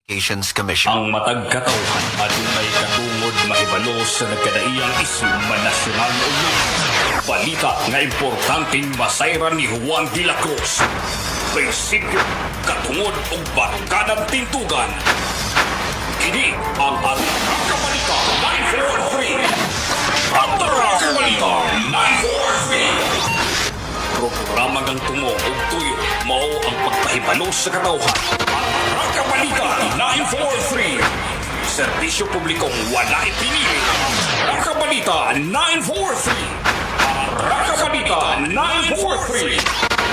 Communications Commission. Ang matag katawhan adunay katungod mahibalo sa nagkadaiyang isyu manasyonal o balita nga importanteng masayran ni Juan de la Cruz. Prinsipyo, katungod o barkadan tintugan. Kini ang Balita 943. Ang Balita 943. Programa ng tumo o tuyo mao ang pagpahibalo sa katawhan. Ang Balita 943. Serbisyo publikong wala ipinili. Ang Balita 943. Ang Balita 943.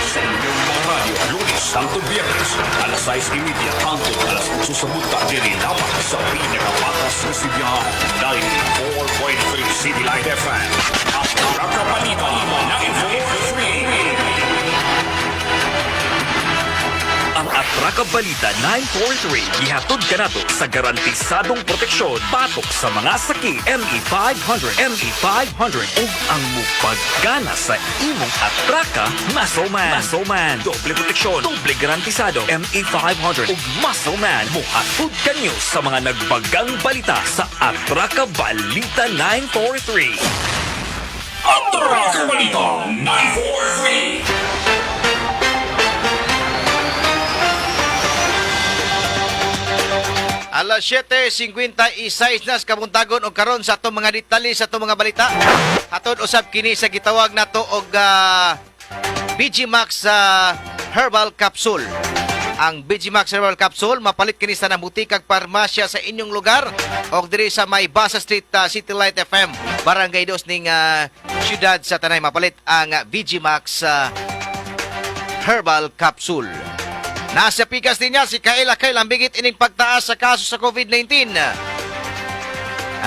Sa inyong mga radyo, Lunes hangtod Biyernes, alas 6:30 hangtod alas 8 sa buta diri lamang sa pinakapatas ng Sibiyahan 94.3 City Light FM. Ang Balita 943. Ang Atraka Balita 943 gihatod kanato sa garantisadong proteksyon batok sa mga sakit ME500 ME500 ug ang mupaggana sa imong Atraka Muscle Man. Doble proteksyon, doble garantisado ME500 ug Muscle Man muhatod kanyo sa mga nagbagang balita sa Atraka Balita 943. Atraka Balita 943. Alas 7:56 na sa kabuntagon og karon sa atong mga detalye sa atong mga balita. Hatod usab kini sa gitawag nato og BG Max Herbal Capsule. Ang BG Max Herbal Capsule mapalit kini sa nabutikag parmasya sa inyong lugar og diri sa May Basa Street, City Light FM, Barangay Dos ning siyudad sa Tanay mapalit ang BG Max Herbal Capsule. Nasa pikas din niya si Kaila ang bigit ining pagtaas sa kaso sa COVID-19.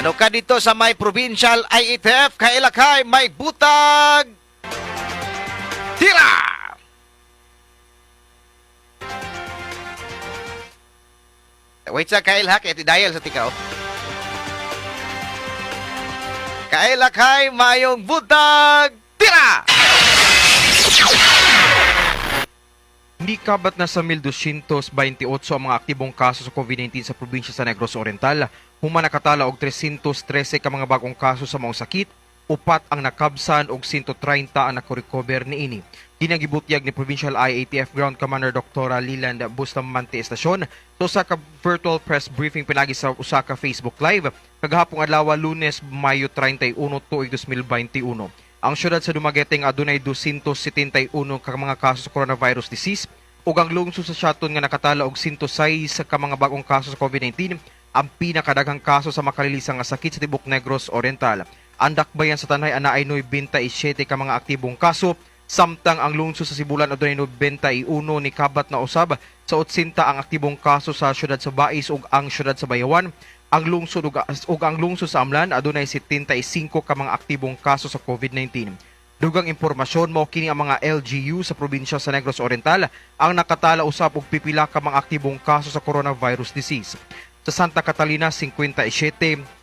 Ano ka dito sa may provincial IETF, Kaila may butag tira! Wait sa Kaila, kaya dial sa tikaw. Kaila mayong butag tira! Hindi kabat na sa 1,228 ang mga aktibong kaso sa COVID-19 sa probinsya sa Negros Oriental. Human nakatala og 313 ka mga bagong kaso sa maong sakit, upat ang nakabsan og 130 ang nakarecover niini. Ginagibutyag ni Provincial IATF Ground Commander Dr. Leland Bustamante Estacion sa ka virtual press briefing pinagi sa usa ka Facebook Live kagahapong adlaw Lunes, Mayo 31, 2021. Ang syudad sa Dumaguete adunay 271 ka mga kaso sa coronavirus disease ug ang lungsod sa Siaton nga nakatala og 106 ka mga bagong kaso sa COVID-19, ang pinakadaghang kaso sa makalilisang nga sakit sa tibok Negros Oriental. Ang dakbayan sa tanay anaay 97 ka mga aktibong kaso, samtang ang lungsod sa Sibulan adunay 91 ni kabat na usab sa 80 ang aktibong kaso sa syudad sa Bais ug ang syudad sa Bayawan. Ang lungsod ug ang lungsod sa Amlan adunay 75 ka mga aktibong kaso sa COVID-19. Dugang impormasyon mao kini ang mga LGU sa probinsya sa Negros Oriental ang nakatala usab og pipila ka mga aktibong kaso sa coronavirus disease. Sa Santa Catalina 57,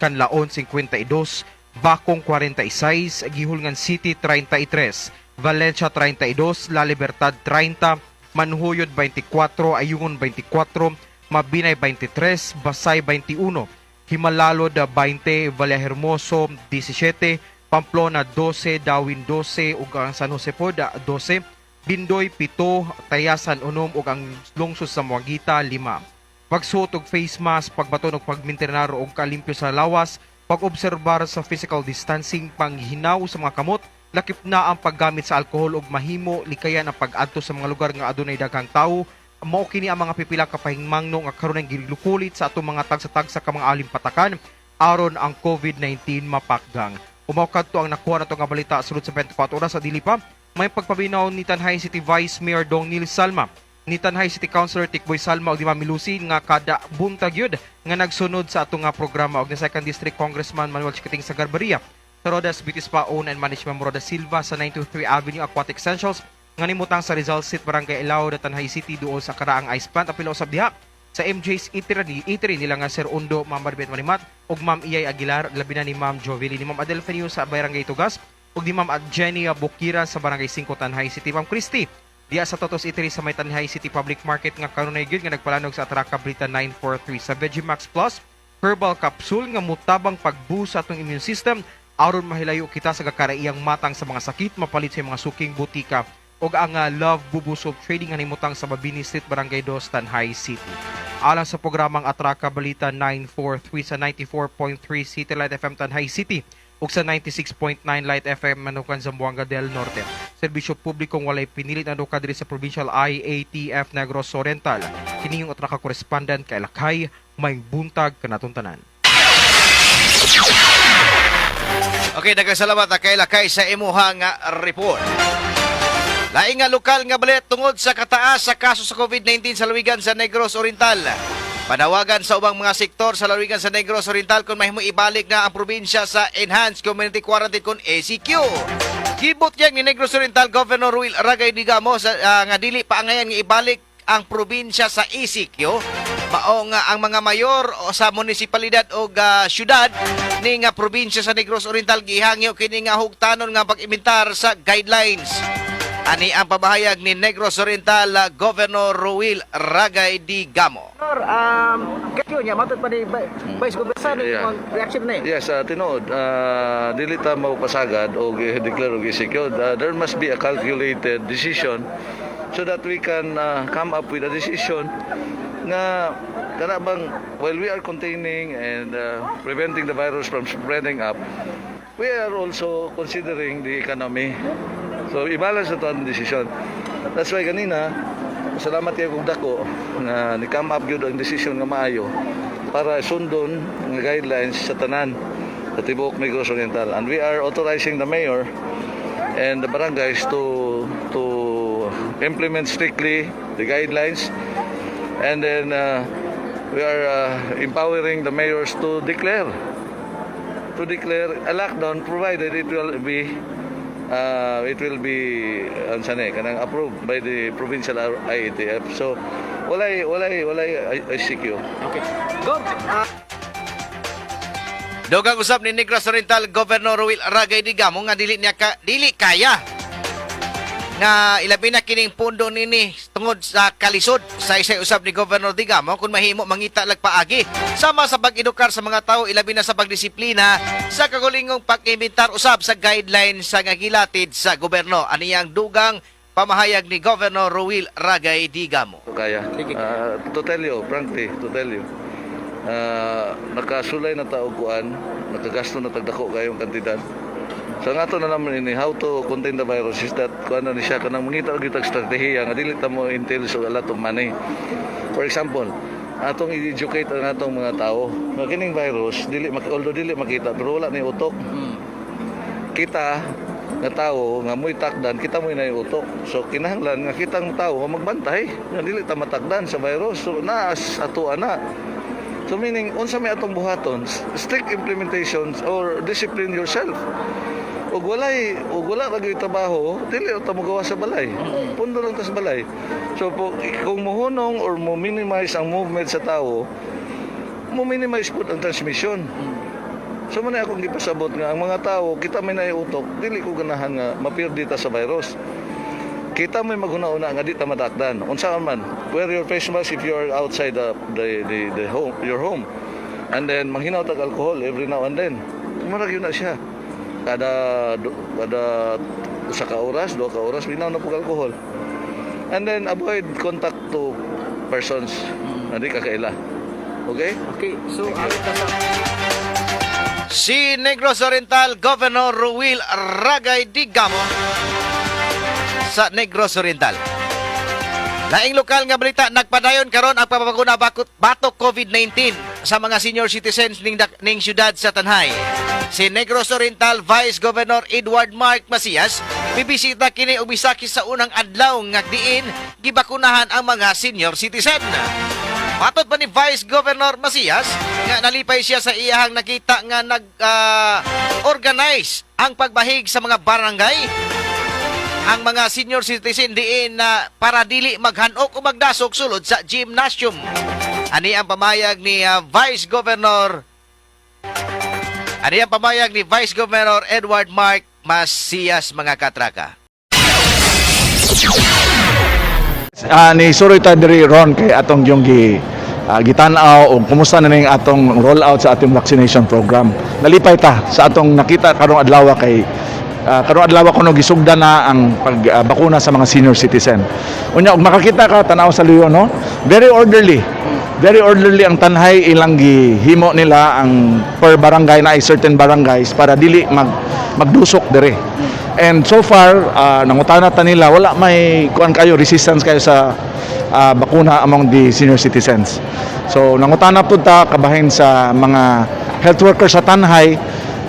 Canlaon 52, Bacong 46, Gihulngan City 33, Valencia 32, La Libertad 30, Manhuyod 24, Ayungon 24, Mabinay 23, Basay 21, Himalalod 20, Vallehermoso 17, Pamplona 12, Dawin 12 ug ang San Jose pod 12, Bindoy 7, Tayasan 6 ug ang lungsod sa Muagita 5. Pagsuot og face mask, pagbaton og pagminternar og kalimpyo sa lawas, pag-obserbar sa physical distancing, panghinaw sa mga kamot, lakip na ang paggamit sa alkohol ug mahimo likayan ang pag-adto sa mga lugar nga adunay daghang tawo. Mao kini ang mga pipila ka pahingmangno nga karon ang gilukulit sa atong mga tagsa-tagsa ka mga alimpatakan aron ang COVID-19 mapakgang. Umaw kadto ang nakuha nato nga balita sulod sa 24 oras sa dili pa may pagpabinaw ni Tanhay City Vice Mayor Dong Nil Salma, ni Tanhay City Councilor Tikboy Salma ug di Milusi nga kada buntag yun nga nagsunod sa atong nga programa ug ni 2nd District Congressman Manuel Chikiting sa Garbaria, sa Rodas Bitispa Own and Management Rodas Silva sa 923 Avenue Aquatic Essentials nga nimutang sa Rizal City Barangay Ilao da Tanhay City duol sa karaang ice plant apilo usab diha sa MJ's Eatery nila nga Sir Undo, Ma'am Barbet Manimat ug Ma'am Iyay Aguilar, labi na ni Ma'am Jovely, ni Ma'am Adelfenio sa Barangay Tugas ug ni Ma'am Jenny Bukira sa Barangay 5 Tanhay City. Ma'am Christy Diya sa Totos Eatery sa may Tanhay City Public Market nga kanunay gyud nga nagpalanog sa Atraca Balita 943 sa Vegimax Plus herbal capsule nga mutabang pag-boost sa atong immune system aron mahilayo kita sa kakaraiyang matang sa mga sakit mapalit sa mga suking butika og ang Love Bubu Soap Trading nga nimutang sa Mabini Street Barangay 2 Tanhay City. Alang sa programang Atraca Balita 943 sa 94.3 City Light FM Tanhay City ug sa 96.9 Light FM Manukan Zamboanga del Norte. Serbisyo publikong walay pinilit na duka diri sa Provincial IATF Negros Oriental. Kini yung Atraca correspondent kay Lakay, may buntag kanatong tanan. Okay, daghang salamat kay Lakay sa imuha nga report. Laing nga lokal nga balit tungod sa kataas sa kaso sa COVID-19 sa Lawigan sa Negros Oriental. Panawagan sa ubang mga sektor sa Lawigan sa Negros Oriental kung mahimo ibalik na ang probinsya sa Enhanced Community Quarantine kung ACQ. Gibot yang ni Negros Oriental Governor Ruil Ragay Digamo sa nga dili pa angayan nga ibalik ang probinsya sa ACQ. Mao nga ang mga mayor o sa munisipalidad o syudad ni nga probinsya sa Negros Oriental gihangyo kini nga hugtanon nga pag-imbintar sa guidelines. Ani ang pamahayag ni Negros Oriental Governor Ruil Ragay Digamo. Kayo niya, matod pa ni Vice Governor, Yeah. reaction na Yes, tinuod, dili ta mapasagad o declare og secure. There must be a calculated decision so that we can come up with a decision na kana bang while we are containing and preventing the virus from spreading up, we are also considering the economy. So i-balance na ito ang decision. That's why kanina, salamat kayo kong dako na ni-come up yun ang decision nga maayo para sundon ng guidelines sa tanan sa Tibuok Negros Oriental. And we are authorizing the mayor and the barangays to implement strictly the guidelines. And then we are empowering the mayors to declare a lockdown provided it will be kanang approved by the provincial IATF. So walay ICQ. Okay. Go. Dugang usab ni Negros Oriental Governor Ruil Ragay Digamo nga dili kaya nga ilabi na kining pundo nini tungod sa kalisod sa isay usab ni Governor Digamo kung mahimo mangita lag paagi sama sa pag-edukar sa mga tao ilabi na sa pagdisiplina sa kagulingong pag-imbintar usab sa guidelines sa nga gilatid sa gobyerno. Aniyang dugang pamahayag ni Governor Ruil Ragay Digamo. Kaya to tell you frankly, nakasulay na tao kuan, nakagasto na tagdako kayong kantidad. So nga to na naman ini how to contain the virus is that kuan na ni siya kanang mangita og itag strategiya nga dili ta mo entail so a lot of money. For example, atong i-educate ang atong mga tao nga kining virus although dili makita pero wala ni utok. Kita nga tao nga mo'y takdan, kita mo'y na utok. So kinahanglan nga kitang tao nga magbantay nga dili ta matakdan sa virus. So naas ato ana. So meaning unsa may atong buhaton, strict implementations or discipline yourself. Ug wala ra gyud trabaho, dili ta mo gawa sa balay. Pundo lang ta sa balay. So kung mohunong or mo minimize ang movement sa tao, mo minimize pud ang transmission. So man akong gipasabot nga ang mga tao kita may naiutok, dili ko ganahan nga mapirdi ta sa virus. Kita may maghuna-una nga di ta matakdan. Unsa man, wear your face mask if you are outside the home, your home. And then manghinaw tag alcohol every now and then. Murag yun na siya. Kada usa ka oras, 2 ka oras binaw na pug alcohol. And then avoid contact to persons na di kakaila. Okay? Okay, so Si Negros Oriental Governor Ruil Ragay Digamo sa Negros Oriental. Laing lokal nga balita, nagpadayon karon ang papapaguna batok COVID-19 sa mga senior citizens ning syudad sa Tanhay. Si Negros Oriental Vice Governor Edward Mark Macias bibisita kini og bisaki sa unang adlaw nga diin gibakunahan ang mga senior citizen. Matud pa ni Vice Governor Macias nga nalipay siya sa iyahang nakita nga nag-organize ang pagbahig sa mga barangay ang mga senior citizen diin na para dili maghanok o magdasok sulod sa gymnasium. Ani ang pamayag ni Vice Governor Edward Mark Macias, mga katraka. Ni Suroy ta diri ron kay atong yung gitan-aw o kumusta na ning atong rollout sa ating vaccination program. Nalipay ta sa atong nakita karong adlaw kay karong adlaw kuno gisugdan na ang pagbakuna sa mga senior citizen. Unya og makakita ka tanaw sa Leon no, very orderly. Very orderly ang tanhay ilang gihimo nila ang per barangay na ay certain barangays para dili magdusok dire. And so far, nangutana ta nila, wala may kuan kayo, resistance kayo sa bakuna among the senior citizens. So, nangutana po ta, kabahin sa mga health workers sa Tanhay,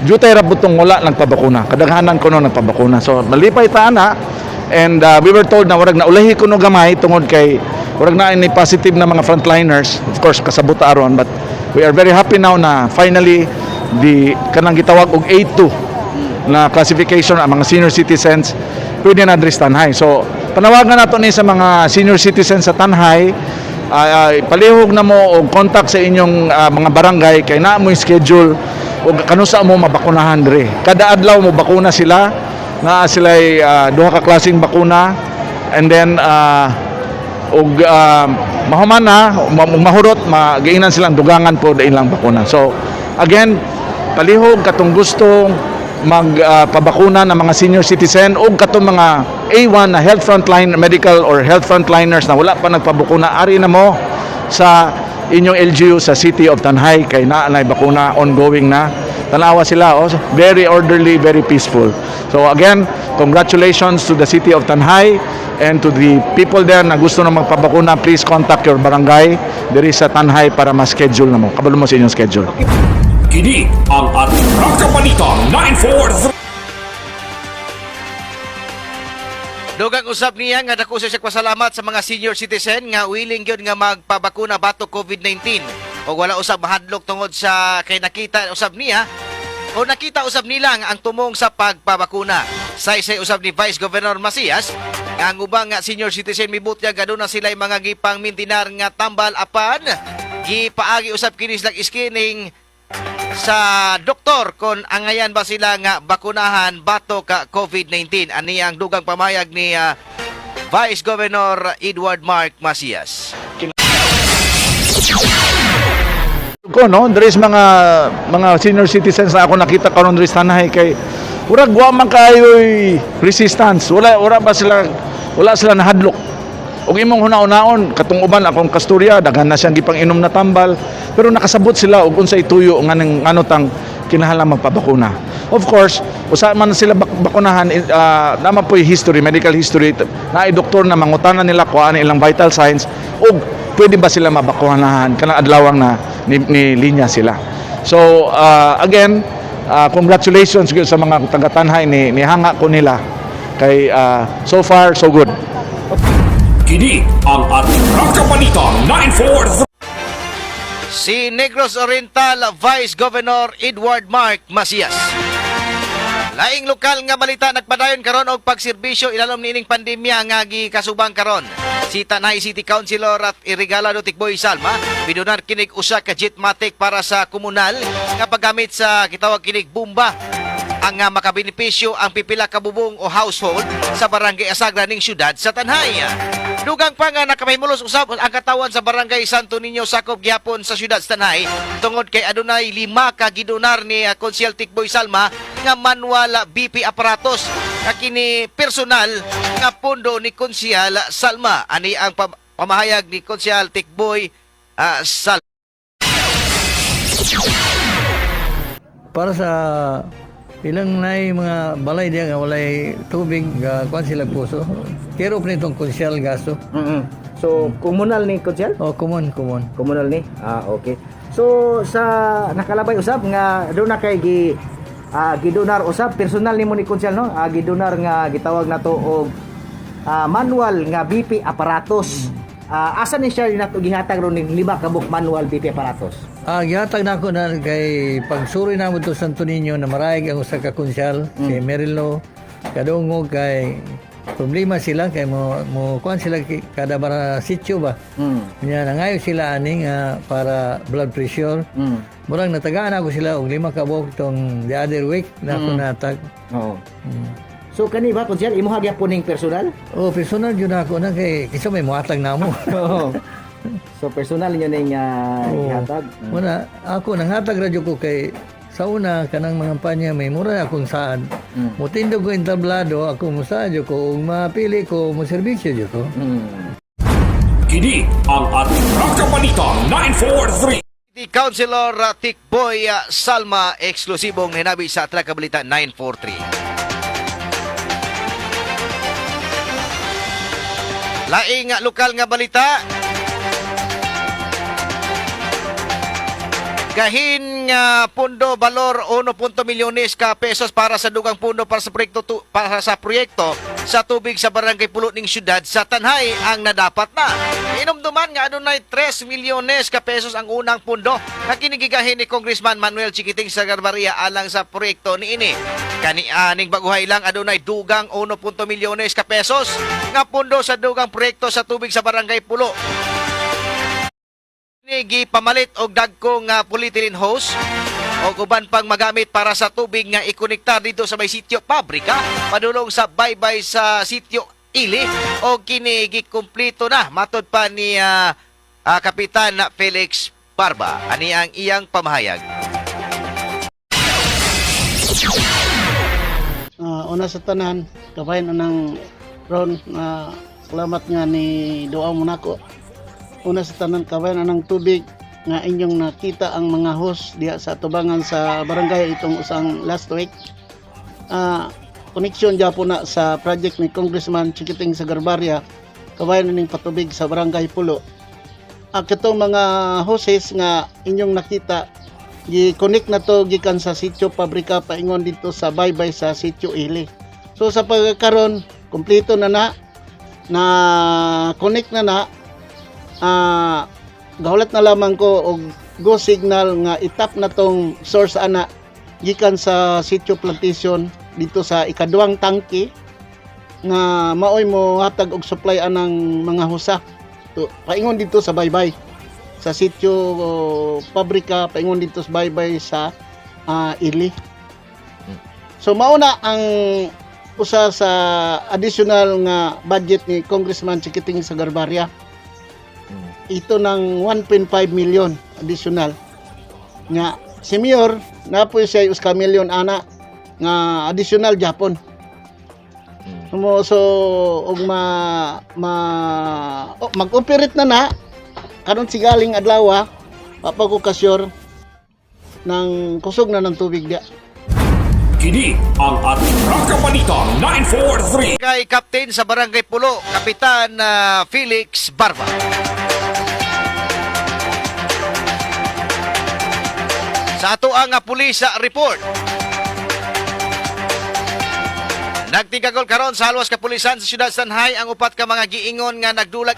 jutay rabutong wala nagpabakuna. Kadaghanan ko no nagpabakuna. So, malipay ta na, and we were told na warag na ulahi ko no gamay tungod kay warag na ini positive na mga frontliners. Of course, kasabot aron, but we are very happy now na finally, kanang gitawag og A2, na classification ang mga senior citizens pwede na address Tanhay. So, panawagan nato ni sa mga senior citizens sa Tanhay, palihog na mo og contact sa inyong mga barangay kay naa mo schedule og kanusa mo mabakunahan dire. Kada adlaw mo bakuna sila, na sila duha ka klaseng bakuna, and then og mahuman na mahurot magiinan silang dugangan po da ilang bakuna. So, again, palihog katong gustong magpabakuna ng mga senior citizen o katong mga A1 na health frontline medical or health frontliners na wala pa nagpabakuna, ari na mo sa inyong LGU sa City of Tanhay kay naanay bakuna ongoing na. Tanawa sila, very orderly, very peaceful. So again, congratulations to the City of Tanhay and to the people there na gusto na magpabakuna. Please contact your barangay diri sa Tanhay para ma-schedule na mo. Kabalo mo sa inyong schedule. Kini ang ating Rakabalita 943. Dugang usab niya nga dako siya pasalamat sa mga senior citizen nga willing gyud nga magpabakuna batok COVID-19 o wala usab mahadlok tungod sa kay nakita usab niya o nakita usab nila nga ang tumong sa pagpabakuna. Say usab ni Vice Governor Macias ang ubang nga senior citizen mibutya gadto na sila mga gipang mintinar nga tambal apan gipaagi usab kini sila screening sa doktor kung angayan ba sila nga bakunahan bato ka COVID-19. Ani ang dugang pamayag ni Vice Governor Edward Mark Macias. Ko no, there is mga senior citizens na ako nakita karon diri sa Tanhay kay urag wa man kayoy resistance. Wala sila nahadlok. Og imong hunaon-naon katong uban akong kasturya daghan na siyang gipang inom na tambal pero nakasabot sila og unsay tuyo nga tang kinahanglan magpabakuna. Of course, usa man sila bakunahan naman po history, medical history na doktor na mangutana nila kung ano ilang vital signs og pwede ba sila mabakunahan kanang adlawang na ni linya sila. So again, congratulations sa mga taga-Tanhay ni hanga ko nila kay so far so good. Kini ang ating Rakabalita 943. Si Negros Oriental Vice Governor Edward Mark Macias. Laing lokal nga balita nagpadayon karon og pagserbisyo ilalom niining pandemya nga gikasubang karon. Si Tanay City Councilor at Irregalado Tikboy Salma bidunar kinig usa ka jetmatic para sa komunal nga paggamit sa kitawag kinig bomba ang makabenepisyo ang pipila ka bubong o household sa barangay Asagra ning syudad sa Tanhay. Dugang pa nga nakapahimulos usab ang katawan sa barangay Santo Niño sakop gyapon sa syudad sa Tanhay tungod kay adunay 5 ka gidonar ni Konsyel Tikboy Salma nga manual BP aparatos nga kini personal nga pondo ni Konsyel Salma. Ani ang pamahayag ni Konsyel Tikboy Salma. Para sa ilang nay mga balay diya nga walay tubig kuan sila puso. Kero pa nitong konsyal gasto. So, komunal ni Konsyel? Oh, common. Komunal ni? Okay. So, sa nakalabay usab nga doon na kay gidonar usab personal nimo ni Konsyel no? Gidonar nga gitawag nato og manual nga BP aparatos. Asa ni siya nato gihatag ron ning 5 ka book manual BP aparatos? Gihatag na ako na kay pagsuri na mo to Santo Niño na marayag ang usa ka konsyal si Merilo kadungog kay problema sila kay mo kuan sila kada bara sitio ba. Nya nangayo sila ani nga para blood pressure. Murag natagaan ako sila og 5 ka buok tong the other week na ako natag. Oo. So kani ba konsyal imo hagyapon ning personal? Oh, personal yun ako na kay kisa may muhatag na mo. Oo. So personal niyo ning ihatag. Muna, ako nanghatag radyo ko kay sa una kanang mga panya may mura akong saan. Mutindog ko entablado ako musadyo ko ug mapili ko mo serbisyo jud ko. Kini ang Atraka Balita 943. Di Councilor Tikboy Salma, eksklusibong hinabi sa Atraka Balita 943. Laing lokal nga balita. Gahin nga pundo balor 1 milyones ka pesos para sa dugang pundo para sa proyekto sa tubig sa barangay Pulo ning syudad sa Tanhay ang nadapat na. Inumduman nga adunay 3 milyones ka pesos ang unang pundo nga kinigigahin ni Congressman Manuel Chiquiting Sagarbaria alang sa proyekto niini. Kanianing baguhay lang adunay dugang 1 milyones ka pesos nga pundo sa dugang proyekto sa tubig sa barangay Pulo. Gi pamalit og dagkong polyethylene hose o uban pang magamit para sa tubig nga ikonektar dito sa may sitio pabrika padulong sa baybay sa sitio Ili o kini gikumpleto na matud pa ni Kapitan Felix Barba. Ani ang iyang pamahayag. Una sa tanan, kabayan anang Ron, salamat nga ni doa mo nako. Una sa tanan, kabayan anang tubig nga inyong nakita ang mga host diya sa tubangan sa barangay itong usang last week. Koneksyon dya po na sa project ni Congressman Chiquiting Sagarbaria, kabayan ning patubig sa barangay Pulo. Kitong mga hoses nga inyong nakita, gi-connect na to gikan sa sitio pabrika paingon dito sa baybay sa sitio Ili. So sa pagkakaroon, kompleto na connect na gahulat na lamang ko og go signal nga itap na tong source ana gikan sa sitio plantation dito sa ikaduhang tangke nga maoy mo hatag og supply anang mga husa to paingon dito sa baybay sa sitio pabrika paingon dito sa baybay sa Ili. So mauna ang usa sa additional nga budget ni Congressman Chiquiting Sagarbaria. Ito ng 1.5 million additional nga si Mayor na po siya uska million ana nga additional Japon. So og mag-operate na karon sigaling adlaw papako kasyur ng kusog na ng tubig dia. Kini ang Atraka Balita 943. Kay Captain sa Barangay Pulo, Kapitan Felix Barba. Sa ato ang pulisa report. Nagtigagol karon sa halwas kapulisan sa siyudad Sanhay ang upat ka mga giingon nga nagdulag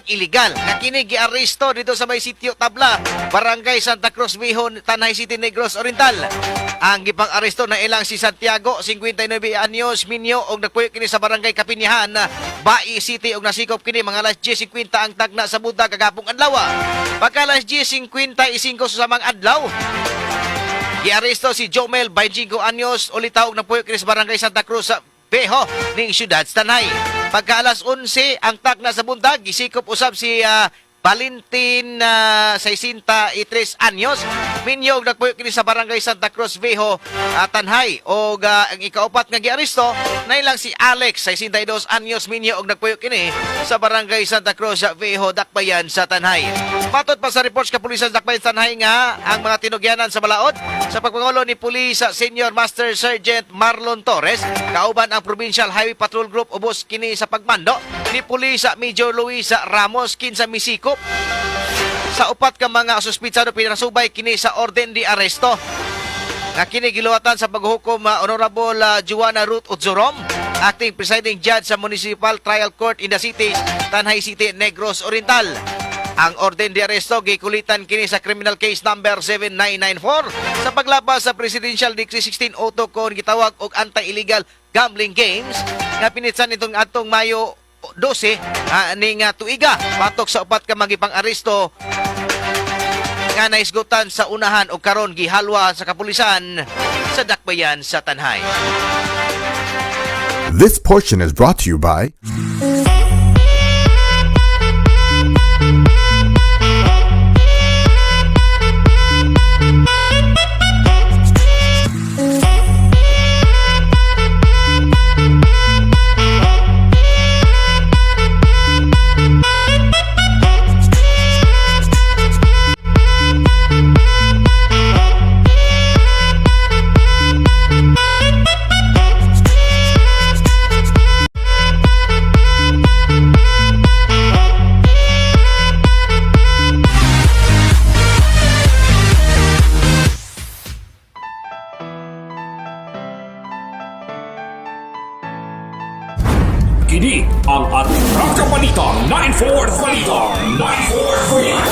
illegal nga kini giaresto dito sa may sitio Tabla, Barangay Santa Cruz Viejo, Tanay City, Negros Oriental. Ang gipang aresto na ilang si Santiago, 59 anyos, Minyo og nagpuyo kini sa Barangay Kapinyahan, Bai City og nasikop kini mga alas 10:50 ang tagna sa budag kagapong adlaw. Pagka alas 10:55 sa samang adlaw, giaresto si Jomel, 25 anyos, ulitaw og napuyo kini sa Barangay Santa Cruz sa Beho ning siyudad Tanay. Pagka alas 11 ang tagna sa buntag, gisikop usab si Valentin 63 anyos, minyog nagpuyo kini sa Barangay Santa Cruz Viejo, Tanhay. O ang ikaupat nga giaresto na ilang si Alex 62 anyos, minyo og nagpuyo kini sa Barangay Santa Cruz Viejo, Dakbayan sa Tanhay. Matod pa sa reports kapulisan sa Dakbayan Tanhay nga ang mga tinugyanan sa balaod sa pagpangulo ni Pulis Senior Master Sergeant Marlon Torres kauban ang Provincial Highway Patrol Group ubos kini sa pagmando ni Pulis Major Luis Ramos kinsa misikop sa upat ka mga suspitsado pinasubay kini sa orden di aresto nga kini giluwatan sa paghukom Honorable Juana Ruth Udzorom, acting presiding judge sa Municipal Trial Court in the City, Tanay City, Negros Oriental. Ang orden di aresto gikulitan kini sa criminal case number 7994 sa paglabas sa Presidential Decree 1602 kon gitawag og anti-illegal gambling games nga pinitsan itong atong Mayo 12 ning tuiga patok sa upat ka magipang aresto nga naisgutan sa unahan o karon gihalwa sa kapulisan sa Dakbayan sa Tanhay. This portion is brought to you by Kini ang Atraka Balita 943.